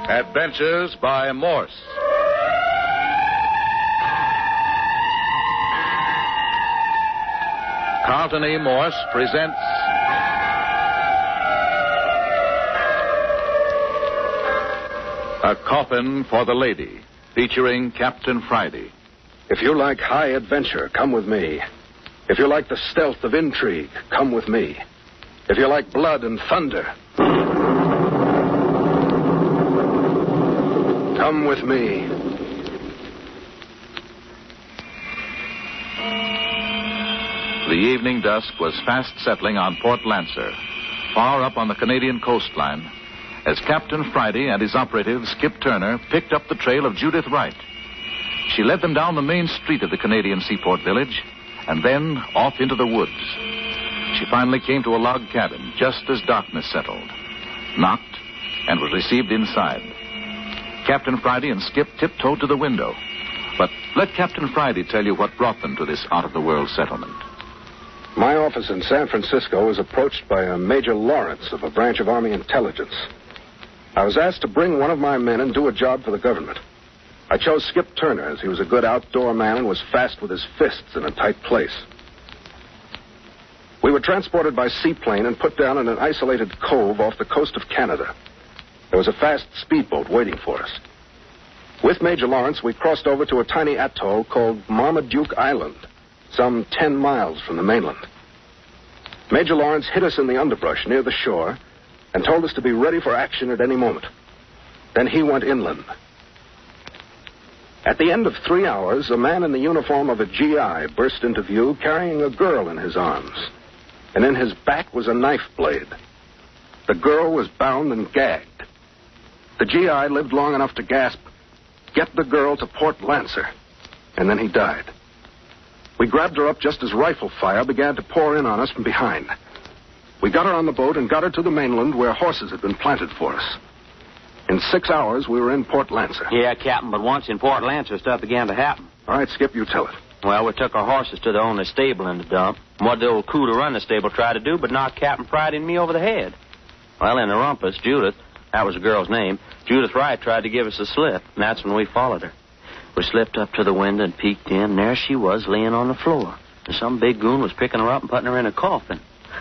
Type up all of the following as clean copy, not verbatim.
Adventures by Morse. Carlton E. Morse presents A Coffin for the Lady, featuring Captain Friday. If you like high adventure, come with me. If you like the stealth of intrigue, come with me. If you like blood and thunder, come with me. The evening dusk was fast settling on Port Lancer, far up on the Canadian coastline, as Captain Friday and his operative, Skip Turner, picked up the trail of Judith Wright. She led them down the main street of the Canadian seaport village, and then off into the woods. She finally came to a log cabin just as darkness settled, knocked, and was received inside. Captain Friday and Skip tiptoed to the window. But let Captain Friday tell you what brought them to this out-of-the-world settlement. My office in San Francisco was approached by a Major Lawrence of a branch of Army Intelligence. I was asked to bring one of my men and do a job for the government. I chose Skip Turner as he was a good outdoor man and was fast with his fists in a tight place. We were transported by seaplane and put down in an isolated cove off the coast of Canada. There was a fast speedboat waiting for us. With Major Lawrence, we crossed over to a tiny atoll called Marmaduke Island, some 10 miles from the mainland. Major Lawrence hid us in the underbrush near the shore and told us to be ready for action at any moment. Then he went inland. At the end of 3 hours, a man in the uniform of a GI burst into view carrying a girl in his arms, and in his back was a knife blade. The girl was bound and gagged. The GI lived long enough to gasp, "Get the girl to Port Lancer," and then he died. We grabbed her up just as rifle fire began to pour in on us from behind. We got her on the boat and got her to the mainland where horses had been planted for us. In 6 hours, we were in Port Lancer. Yeah, Captain, but once in Port Lancer, stuff began to happen. All right, Skip, you tell it. Well, we took our horses to the only stable in the dump. What the old coup to run the stable tried to do but knock Captain Friday and me over the head. Well, in the rumpus, Judith, that was the girl's name, Judith Wright tried to give us a slip, and that's when we followed her. We slipped up to the window and peeked in, and there she was laying on the floor. And some big goon was picking her up and putting her in a coffin.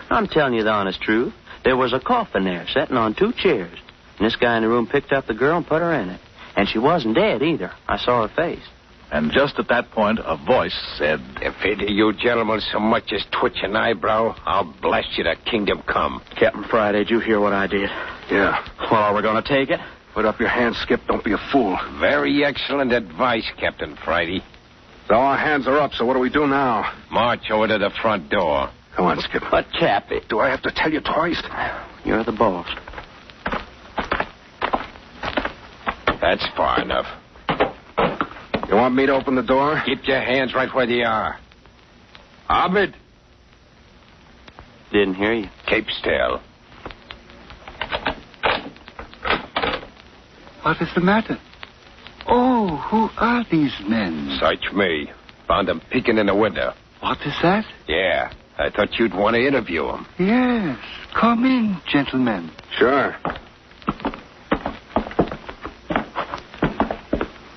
I'm telling you the honest truth. There was a coffin there, sitting on 2 chairs. And this guy in the room picked up the girl and put her in it. And she wasn't dead either. I saw her face. And just at that point, a voice said, "If either you gentlemen so much as twitch an eyebrow, I'll blast you to kingdom come." Captain Friday, did you hear what I did? Yeah. Well, are we going to take it? Put up your hands, Skip. Don't be a fool. Very excellent advice, Captain Friday. So our hands are up, so what do we do now? March over to the front door. Come on, Skip. But, Chappie. Do I have to tell you twice? You're the boss. That's far enough. You want me to open the door? Keep your hands right where they are. Ahmed, Didn't hear you. keep still. What is the matter? Oh, who are these men? Search me. Found them peeking in the window. What is that? Yeah, I thought you'd want to interview them. Yes. Come in, gentlemen. Sure.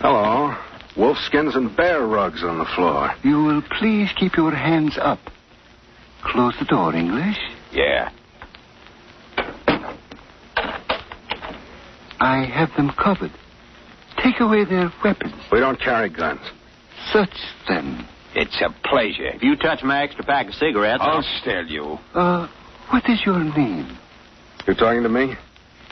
Hello. Wolfskins and bear rugs on the floor. You will please keep your hands up. Close the door, English. Yeah. I have them covered. Take away their weapons. We don't carry guns. Search them. It's a pleasure. If you touch my extra pack of cigarettes... I'll still you. What is your name? You talking to me?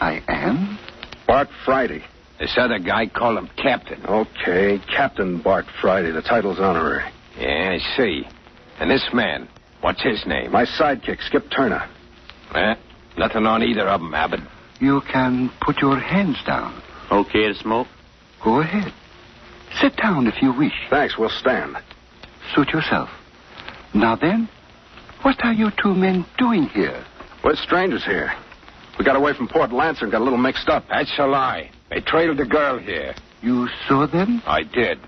I am? Bart Friday. This other guy, call him Captain. Okay, Captain Bart Friday. The title's honorary. Yeah, I see. And this man, what's his name? My sidekick, Skip Turner. Nothing on either of them, Abbott. You can put your hands down. Okay to smoke? Go ahead. Sit down if you wish. Thanks, we'll stand. Suit yourself. Now then, what are you 2 men doing here? We're strangers here. We got away from Port Lancer and got a little mixed up. That's a lie. They trailed the girl here. You saw them? I did.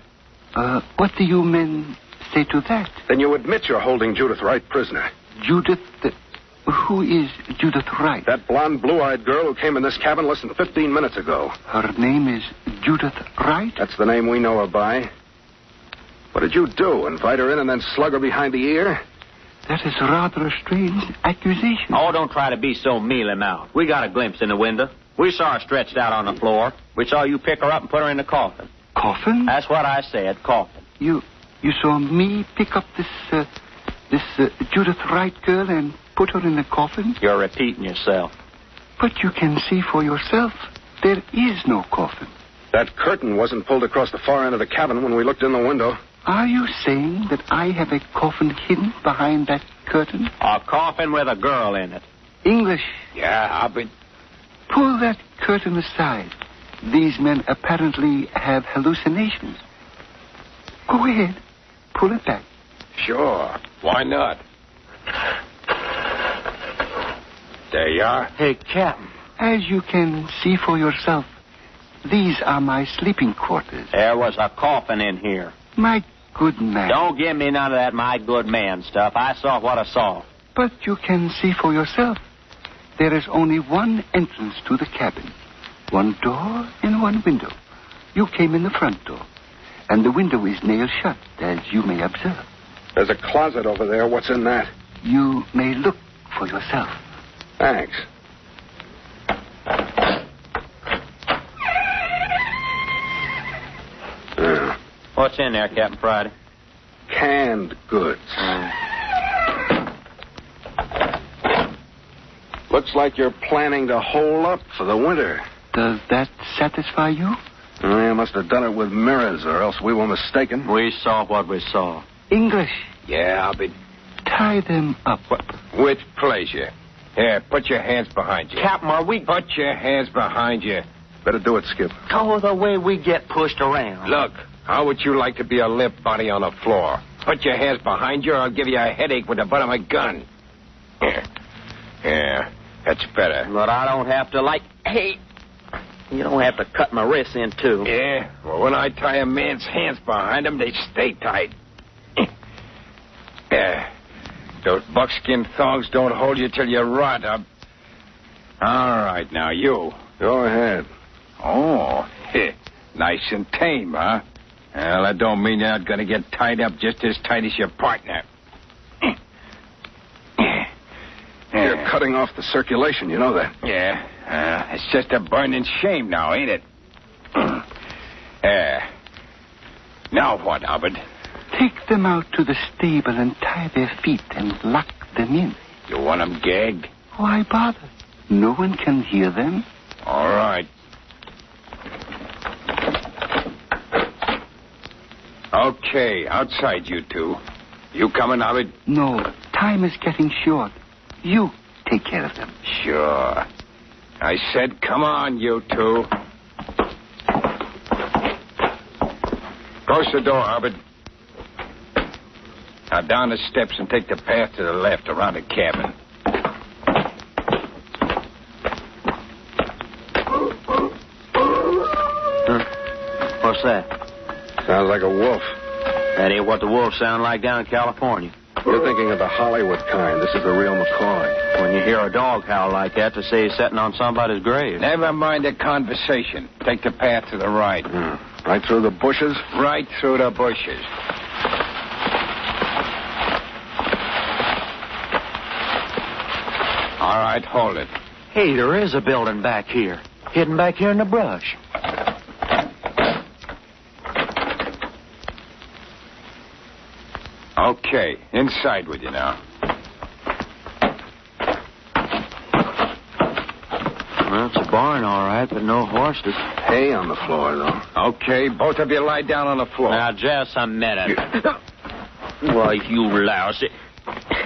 What do you men say to that? Then you admit you're holding Judith Wright prisoner. Judith... who is Judith Wright? That blonde, blue-eyed girl who came in this cabin less than 15 minutes ago. Her name is Judith Wright? That's the name we know her by. What did you do? Invite her in and then slug her behind the ear? That is rather a strange accusation. Oh, don't try to be so mealy-mouthed. We got a glimpse in the window. We saw her stretched out on the floor. We saw you pick her up and put her in the coffin. Coffin? That's what I said, coffin. You saw me pick up this Judith Wright girl and put her in the coffin? You're repeating yourself. But you can see for yourself. There is no coffin. That curtain wasn't pulled across the far end of the cabin when we looked in the window. Are you saying that I have a coffin hidden behind that curtain? A coffin with a girl in it. English. Yeah, I've been... Pull that curtain aside. These men apparently have hallucinations. Go ahead. Pull it back. Sure. Why not? There you are. Hey, Captain. As you can see for yourself, these are my sleeping quarters. There was a coffin in here. My good man. Don't give me none of that my good man stuff. I saw what I saw. But you can see for yourself. There is only one entrance to the cabin. One door and one window. You came in the front door. And the window is nailed shut, as you may observe. There's a closet over there. What's in that? You may look for yourself. Thanks. What's in there, Captain Friday? Canned goods. Looks like you're planning to hole up for the winter. Does that satisfy you? You must have done it with mirrors, or else we were mistaken. We saw what we saw. English. Yeah, I've been... Tie them up. With pleasure. Here, put your hands behind you. Captain, are we... Put your hands behind you. Better do it, Skip. Oh, the way we get pushed around. Look, how would you like to be a limp body on the floor? Put your hands behind you or I'll give you a headache with the butt of my gun. Yeah, that's better. But I don't have to, hey, you don't have to cut my wrists in, too. Yeah? Well, when I tie a man's hands behind him, they stay tight. Yeah. Those buckskin thongs don't hold you till you rot up. All right, now, you. Go ahead. Oh, nice and tame, huh? Well, that don't mean you're not going to get tied up just as tight as your partner. You're cutting off the circulation, you know that. Yeah, it's just a burning shame now, ain't it? Now what, Albert? Take them out to the stable and tie their feet and lock them in. You want them gagged? Why bother? No one can hear them. All right. Okay, outside, you two. You coming, Albert? No, time is getting short. You take care of them. Sure. I said, come on, you two. Close the door, Albert. Now down the steps and take the path to the left around the cabin. What's that? Sounds like a wolf. That ain't what the wolves sound like down in California. You're thinking of the Hollywood kind. This is the real McCoy. When you hear a dog howl like that, to say he's sitting on somebody's grave. Never mind the conversation. Take the path to the right. Right through the bushes? Right through the bushes. All right, hold it. Hey, there is a building back here. Hidden back here in the brush. Okay, inside with you now. Well, it's a barn, all right, but no horses. Hay on the floor, though. Okay, both of you lie down on the floor. Now, just a minute. Why, you lousy.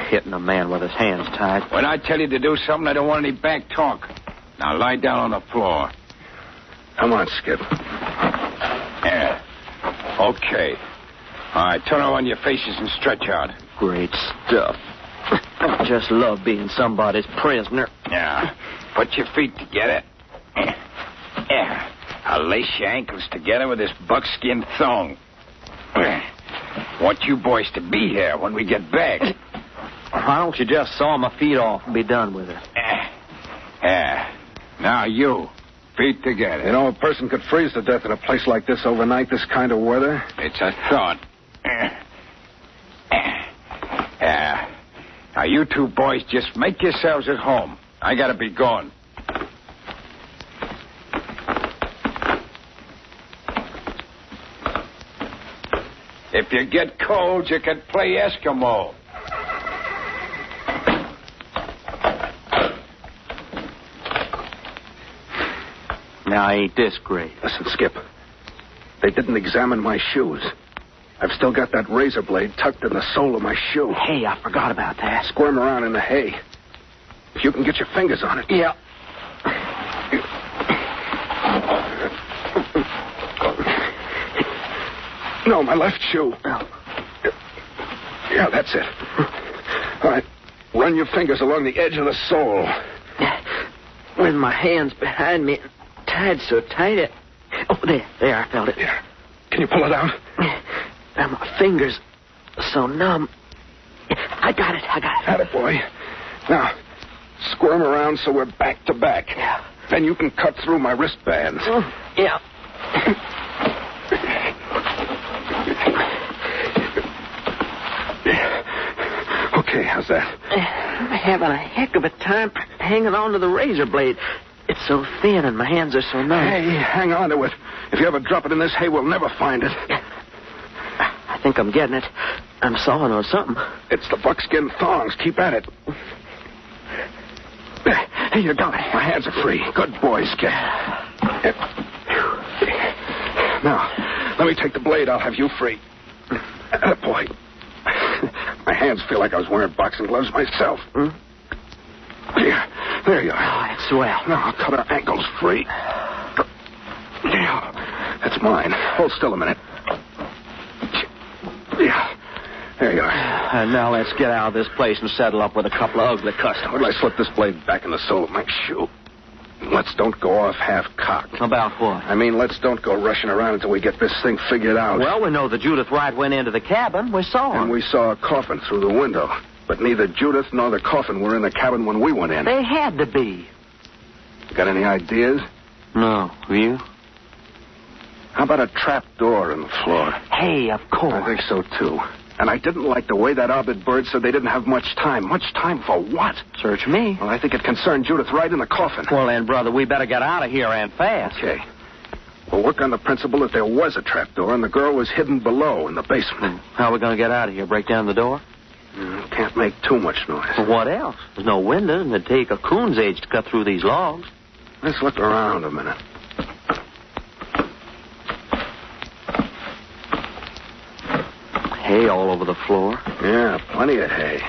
Hitting a man with his hands tied. When I tell you to do something, I don't want any back talk. Now lie down on the floor. Come on, Skip. Yeah. Okay. All right, turn around your faces and stretch out. Great stuff. I just love being somebody's prisoner. Yeah. Put your feet together. Yeah. I'll lace your ankles together with this buckskin thong. Want you boys to be here when we get back. Why don't you just saw my feet off and be done with it? Yeah. Now you. Feet together. You know, a person could freeze to death in a place like this overnight, this kind of weather. It's a thought. Yeah. Now, you two boys, just make yourselves at home. I gotta be going. If you get cold, you can play Eskimo. Now, ain't this great? Listen, Skip. They didn't examine my shoes. I've still got that razor blade tucked in the sole of my shoe. Hey, I forgot about that. Squirm around in the hay. If you can get your fingers on it. Yeah. No, my left shoe. Oh. Yeah, that's it. All right. Run your fingers along the edge of the sole. With my hands behind me, tied so tight it... Oh, there, I felt it. Yeah. Can you pull it out? Now my fingers so numb. I got it. Attaboy. Now, squirm around so we're back to back. Yeah. Then you can cut through my wristbands. Yeah. Okay, how's that? I'm having a heck of a time hanging on to the razor blade. It's so thin and my hands are so numb. Hey, hang on to it. If you ever drop it in this hay, we'll never find it. I think I'm getting it. I'm sawing on something. It's the buckskin thongs. Keep at it. Hey, you got it. My hands are free. Good boy, Skip. Now, let me take the blade. I'll have you free. Boy. My hands feel like I was wearing boxing gloves myself. Yeah, there you are. Oh, it's swell. Now I'll cut her ankles free. Yeah, that's mine. Hold still a minute. Yeah, there you are. Now let's get out of this place and settle up with a couple of ugly customers. I slip this blade back in the sole of my shoe. Let's don't go off half-cocked. About what? I mean, let's don't go rushing around until we get this thing figured out. Well, we know that Judith Wright went into the cabin. We saw her. And we saw a coffin through the window. But neither Judith nor the coffin were in the cabin when we went in. They had to be. Got any ideas? No. You? How about a trap door in the floor? Hey, of course. I think so, too. And I didn't like the way that Ovid bird said they didn't have much time. Much time for what? Search me. Well, I think it concerned Judith Wright in the coffin. Well, then, brother, we better get out of here and fast. Okay. We'll work on the principle that there was a trap door and the girl was hidden below in the basement. How are we going to get out of here? Break down the door? Can't make too much noise. Well, what else? There's no windows, and it'd take a coon's age to cut through these logs. Let's look around a minute. Hay all over the floor. Yeah, plenty of hay.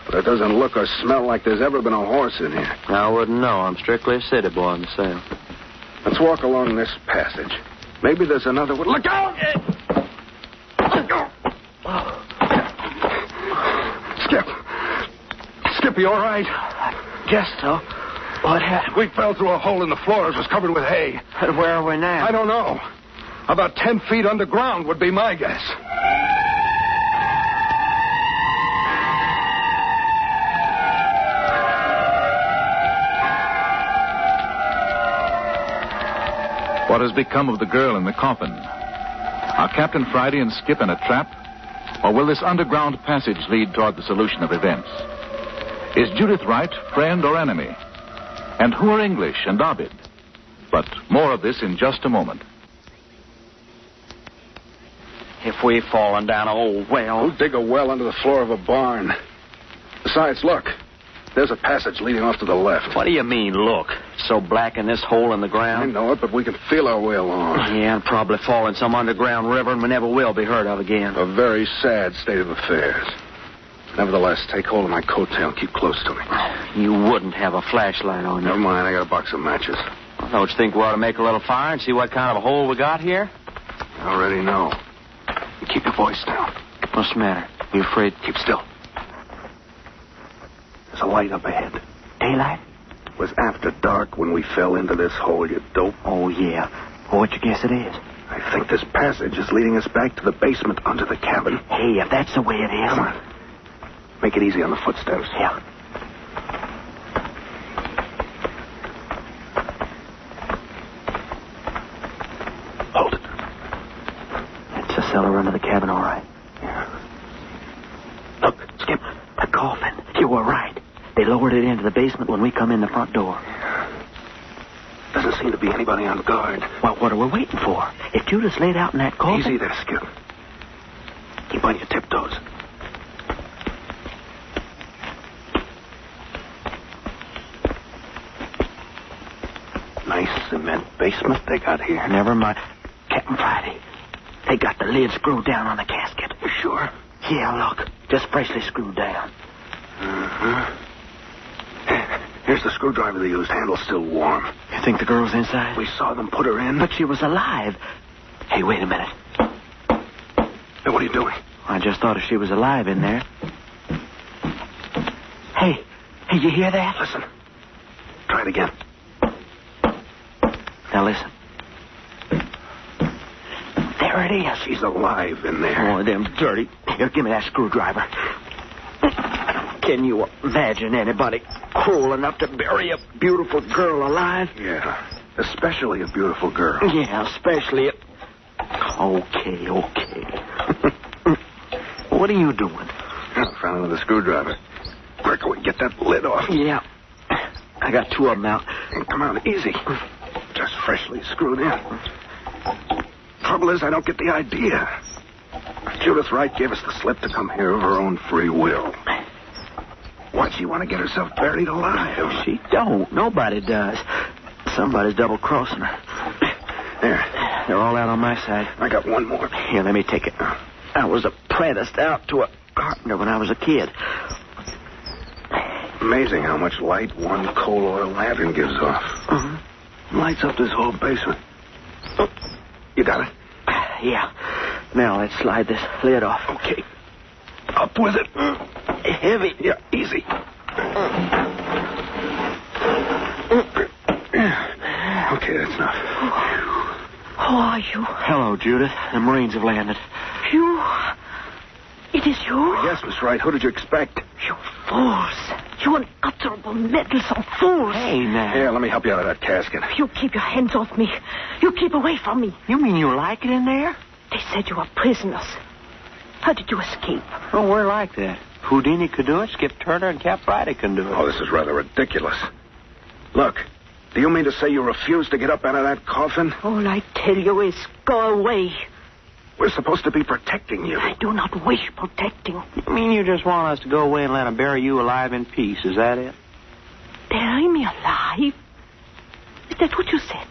But it doesn't look or smell like there's ever been a horse in here. I wouldn't know. I'm strictly a city boy myself. Let's walk along this passage. Maybe there's another one. Look out! Skip, you all right? Guess so. What happened? We fell through a hole in the floor. It was covered with hay. And where are we now? I don't know. About 10 feet underground would be my guess. What has become of the girl in the coffin? Are Captain Friday and Skip in a trap? Or will this underground passage lead toward the solution of events? Is Judith Wright friend or enemy? And who are English and Ovid? But more of this in just a moment. If we've fallen down an old well... Who'll dig a well under the floor of a barn? Besides, look. There's a passage leading off to the left. What do you mean, look? So black in this hole in the I ground? know it, but we can feel our way along. Yeah, and probably fall in some underground river and we never will be heard of again. A very sad state of affairs. Nevertheless, take hold of my coattail and keep close to me. You wouldn't have a flashlight on you. Never mind, I got a box of matches. Don't you think we ought to make a little fire and see what kind of a hole we got here? I already know. Keep your voice down. What's the matter? You afraid? Keep still. There's a light up ahead. Daylight? It was after dark when we fell into this hole, you dope. Oh, yeah. Well, what you guess it is? I think this passage is leading us back to the basement under the cabin. Hey, if that's the way it is... Come on. Make it easy on the footsteps. Yeah. Hold it. It's a cellar under the cabin, all right. Yeah. Look, Skip, the coffin. You were right. They lowered it into the basement when we come in the front door. Doesn't seem to be anybody on guard. Well, what are we waiting for? If Judas laid out in that coffin... Easy there, Skip. Keep on your tiptoes. Nice cement basement they got here. Never mind. Captain Friday, they got the lid screwed down on the casket. You sure? Yeah, look. Just freshly screwed down. Uh-huh. Here's the screwdriver they used. Handle's still warm. You think the girl's inside? We saw them put her in. But she was alive. Hey, wait a minute. Hey, what are you doing? I just thought if she was alive in there. Hey, you hear that? Listen. Try it again. Now listen. There it is. She's alive in there. Oh, them dirty. Here, give me that screwdriver. Can you imagine anybody cruel enough to bury a beautiful girl alive? Yeah. Especially a beautiful girl. Yeah, especially Okay. What are you doing? I found another screwdriver. Quicker, we get that lid off. Yeah. I got two of them out. Come on, easy. Just freshly screwed in. Trouble is, I don't get the idea. Judith Wright gave us the slip to come here of her own free will. Why'd she want to get herself buried alive? She don't. Nobody does. Somebody's double-crossing her. There. They're all out on my side. I got one more. Here, let me take it. I was apprenticed out to a carpenter when I was a kid. Amazing how much light one coal oil lantern gives off. Mm-hmm. Lights up this whole basement. Oh, you got it? Yeah. Now let's slide this lid off. Okay. Up with it. Heavy. Yeah, easy. Okay, that's enough. Who are you? Hello, Judith. The Marines have landed. You? It is you? Yes, Miss Wright. Who did you expect? You fools. You unutterable, meddlesome fools. Hey, now. Here, let me help you out of that casket. You keep your hands off me. You keep away from me. You mean you like it in there? They said you were prisoners. How did you escape? Oh, we're like that. Houdini could do it, Skip Turner and Cap Friday can do it. Oh, this is rather ridiculous. Look, do you mean to say you refuse to get up out of that coffin? All I tell you is go away. We're supposed to be protecting you. I do not wish protecting. You mean you just want us to go away and let them bury you alive in peace, is that it? Bury me alive? Is that what you said?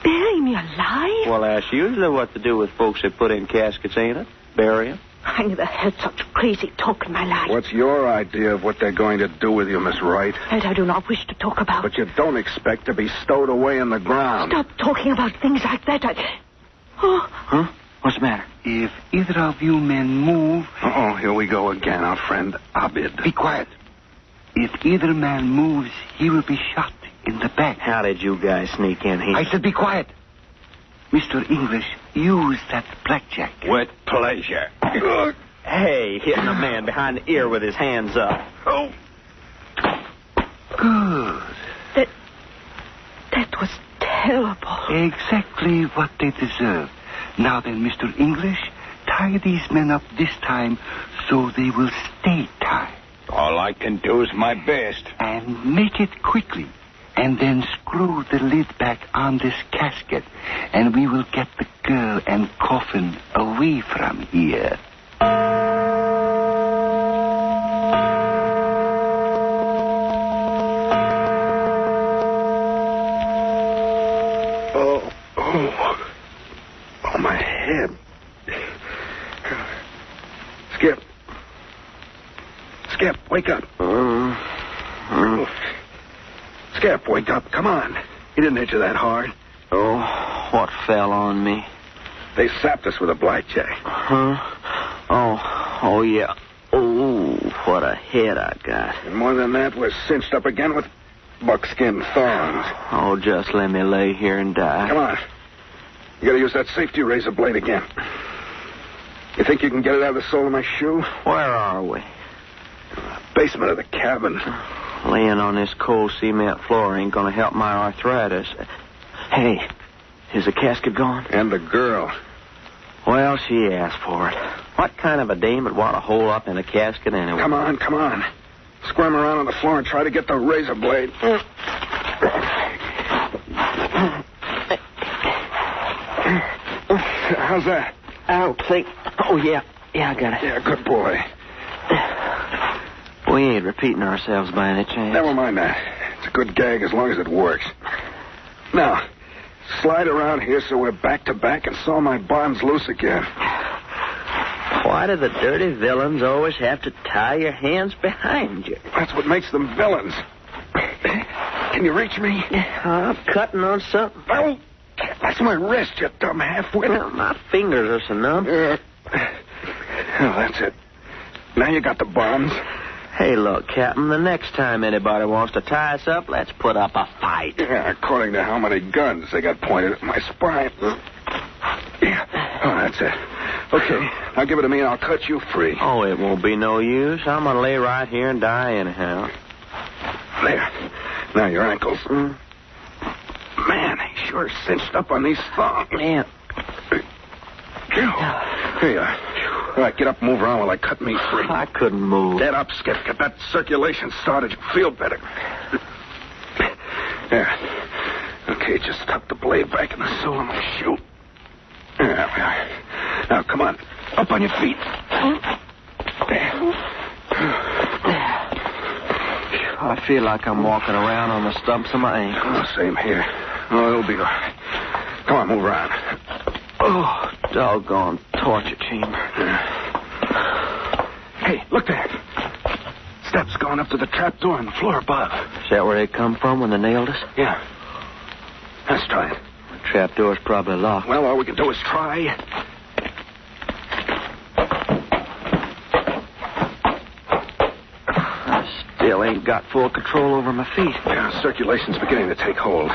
Bury me alive? Well, that's usually what to do with folks that put in caskets, ain't it? Bury them. I never heard such crazy talk in my life. What's your idea of what they're going to do with you, Miss Wright? That I do not wish to talk about. But you don't expect to be stowed away in the ground. Stop talking about things like that. Oh. Huh? What's the matter? If either of you men move... Uh-oh, here we go again, our friend Abid. Be quiet. If either man moves, he will be shot in the back. How did you guys sneak in here? I said be quiet. Mr. English, use that blackjack. With pleasure. Hey, hitting a man behind the ear with his hands up. Oh. Good. That was terrible. Exactly what they deserve. Now then, Mr. English, tie these men up this time so they will stay tied. All I can do is my best. And make it quickly. And then screw the lid back on this casket. And we will get the girl and coffin away from here. Oh, my head. Skip, wake up. Skip, wake up. Come on. He didn't hit you that hard. Oh, what fell on me? They sapped us with a blackjack. Huh? Oh, yeah. Oh, what a head I got. And more than that, we're cinched up again with buckskin thongs. Oh, just let me lay here and die. Come on. You gotta use that safety razor blade again. You think you can get it out of the sole of my shoe? Where are we? basement of the cabin. Laying on this cold cement floor ain't gonna help my arthritis. Hey, is the casket gone? And the girl. Well, she asked for it. What kind of a dame would want to hole up in a casket anyway? Come on. Squirm around on the floor and try to get the razor blade. How's that? I don't think... Oh, yeah. Yeah, I got it. Yeah, good boy. We ain't repeating ourselves by any chance. Never mind that. It's a good gag as long as it works. Now, slide around here so we're back to back and saw my bonds loose again. Why do the dirty villains always have to tie your hands behind you? That's what makes them villains. Can you reach me? I'm cutting on something. Oh, that's my wrist, you dumb half-wit. Well, my fingers are so numb. Oh, that's it. Now you got the bonds. Hey, look, Captain, the next time anybody wants to tie us up, let's put up a fight. Yeah, according to how many guns they got pointed at my spine. Yeah. Oh, that's it. Okay, now give it to me and I'll cut you free. Oh, it won't be no use. I'm going to lay right here and die anyhow. There. Now your ankles. Man, they sure cinched up on these thongs. Man. Here you are. All right, get up and move around while I cut me free. I couldn't move. Get up, Skip. Get that circulation started. You feel better. There. Okay, just tuck the blade back in the sole of my shoe. There we are. Now, come on. Up on your feet. I feel like I'm walking around on the stumps of my ankles. Oh, same here. Oh, it'll be all right. Come on, move around. Oh, doggone torture chamber. Hey, look there. Steps going up to the trap door on the floor above. Is that where they come from when they nailed us? Yeah. Let's try it. The trap door's probably locked. Well, all we can do is try. I still ain't got full control over my feet. Yeah, circulation's beginning to take hold.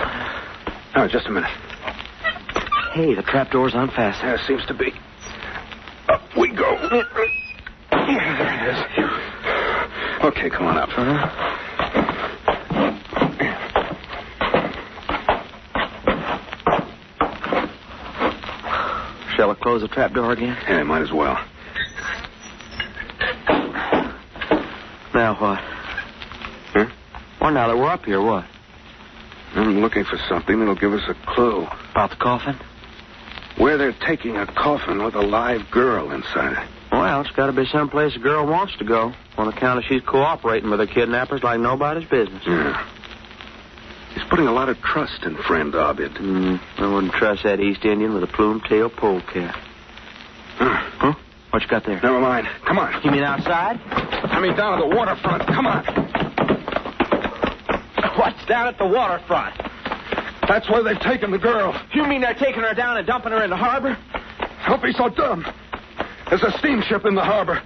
Now, just a minute. Hey, the trap door's unfastened. There seems to be. Up we go. Yeah, there it is. Okay, come on up. Shall I close the trap door again? Yeah, might as well. Now what? Huh? Well, now that we're up here, what? I'm looking for something that'll give us a clue. About the coffin? Where they're taking a coffin with a live girl inside it. Well, it's got to be someplace a girl wants to go, on account of she's cooperating with her kidnappers like nobody's business. Yeah. He's putting a lot of trust in friend Ovid. I wouldn't trust that East Indian with a plume-tailed polecat. Huh? What you got there? Never mind. Come on. You mean outside? I mean down at the waterfront. Come on. What's down at the waterfront? That's where they've taken the girl. You mean they're taking her down and dumping her in the harbor? Don't be so dumb. There's a steamship in the harbor.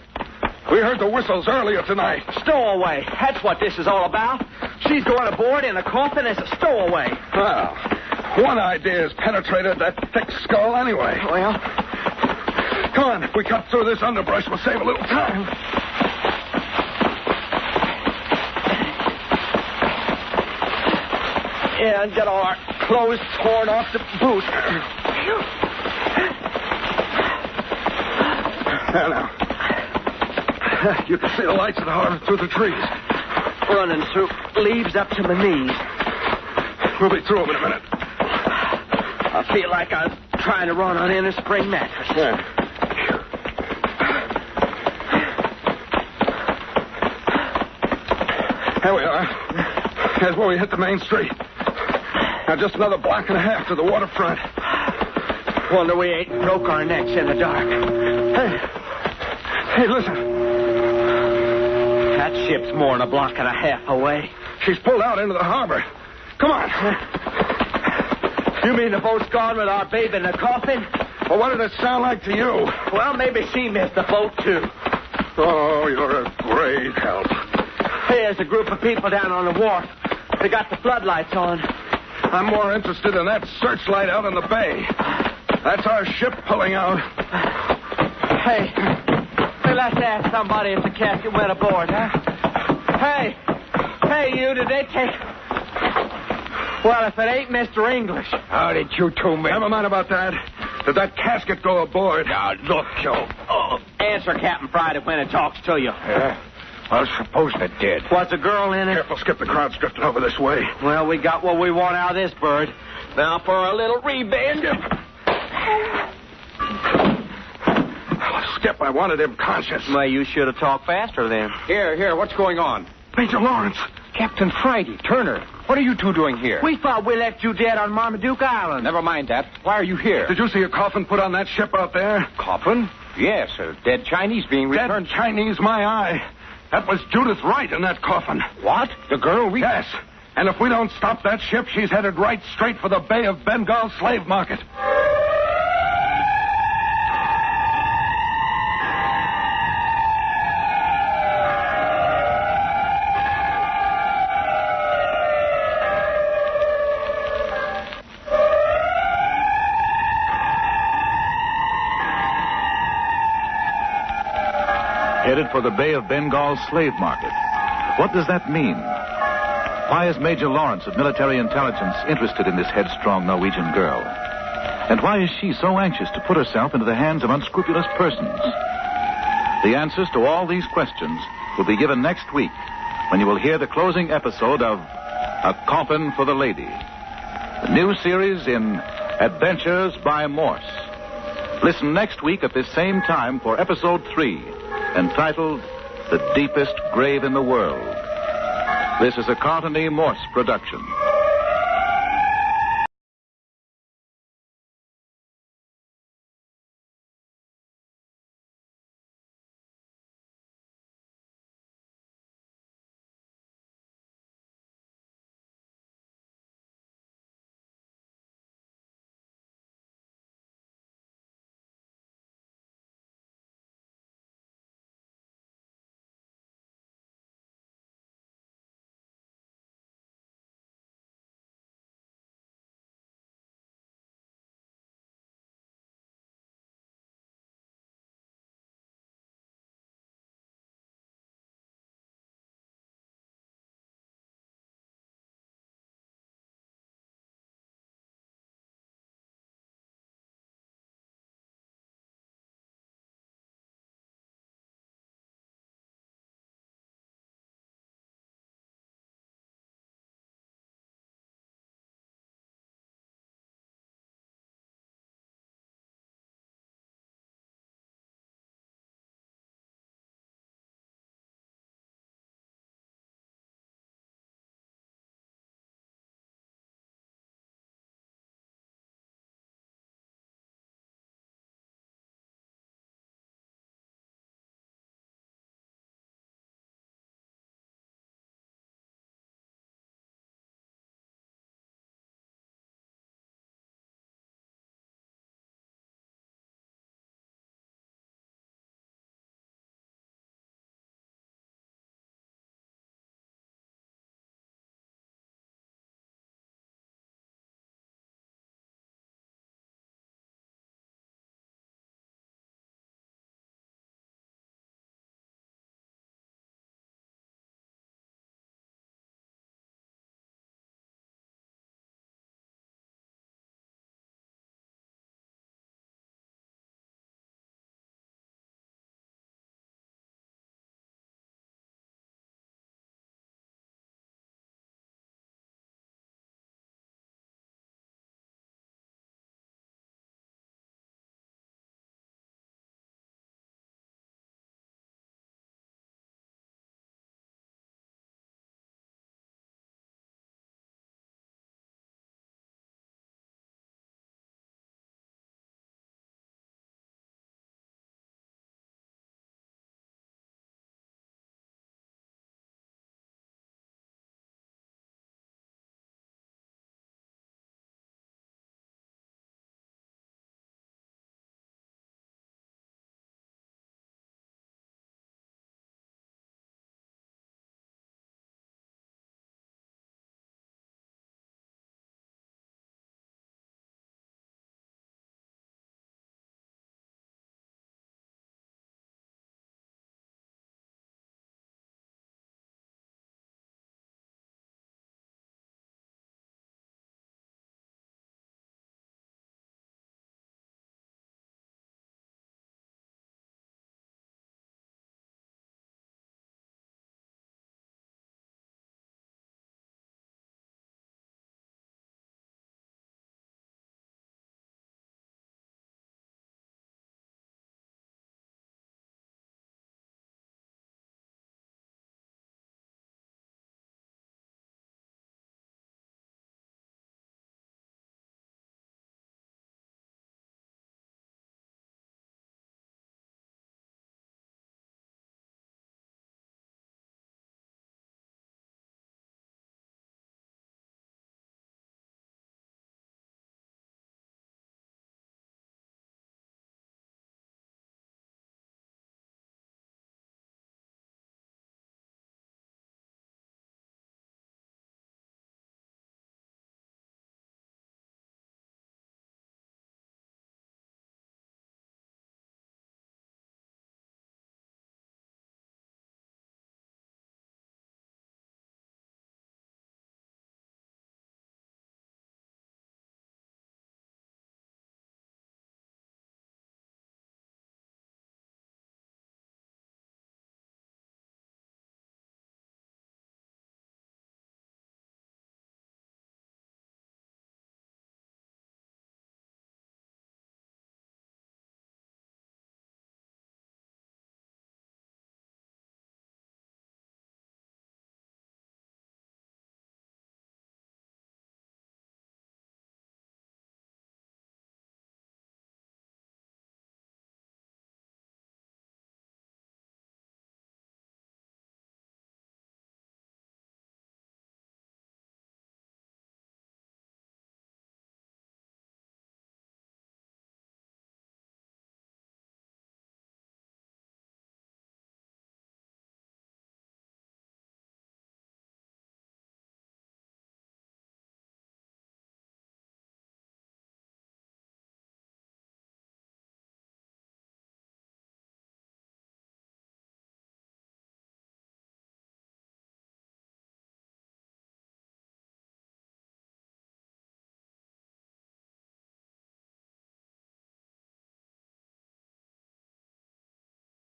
We heard the whistles earlier tonight. Stowaway. That's what this is all about. She's going aboard in a coffin as a stowaway. Well, one idea has penetrated that thick skull anyway. Well, come on. If we cut through this underbrush, we'll save a little time. yeah, and get all our clothes torn off to boot. Now. You can see the lights of the harbor through the trees. Running through leaves up to my knees. We'll be through them in a minute. I feel like I'm trying to run on an inner spring mattress. Yeah. There we are. There's where we hit the main street. Now just another block and a half to the waterfront. Wonder we ain't broke our necks in the dark. Hey, listen. That ship's more than a block and a half away. She's pulled out into the harbor. Come on. You mean the boat's gone with our babe in the coffin? Well, what did it sound like to you? Well, maybe she missed the boat, too. Oh, you're a great help. Hey, there's a group of people down on the wharf. They got the floodlights on. I'm more interested in that searchlight out in the bay. That's our ship pulling out. Hey, let's ask somebody if the casket went aboard, huh? Hey, you, did they take... Well, if it ain't Mr. English. How did you two men... Never mind about that. Did that casket go aboard? Now, look, Joe. Oh, answer Captain Friday when it talks to you. Yeah? Well, suppose it did. Was a girl in it? Careful, Skip. The crowd's drifting over this way. Well, we got what we want out of this bird. Now for a little rebend. Skip, I wanted him conscious. Well, you should have talked faster then. Here, what's going on? Major Lawrence. Captain Friday, Turner, what are you two doing here? We thought we left you dead on Marmaduke Island. Never mind that. Why are you here? Did you see a coffin put on that ship out there? Coffin? Yes, a dead Chinese being returned. Dead Chinese, my eye. That was Judith Wright in that coffin. What? The girl we... Yes. And if we don't stop that ship, she's headed right straight for the Bay of Bengal slave market. Headed for the Bay of Bengal slave market. What does that mean? Why is Major Lawrence of military intelligence interested in this headstrong Norwegian girl? And why is she so anxious to put herself into the hands of unscrupulous persons? The answers to all these questions will be given next week when you will hear the closing episode of A Coffin for the Lady, the new series in Adventures by Morse. Listen next week at this same time for episode 3, entitled The Deepest Grave in the World. This is a Carlton E. Morse production.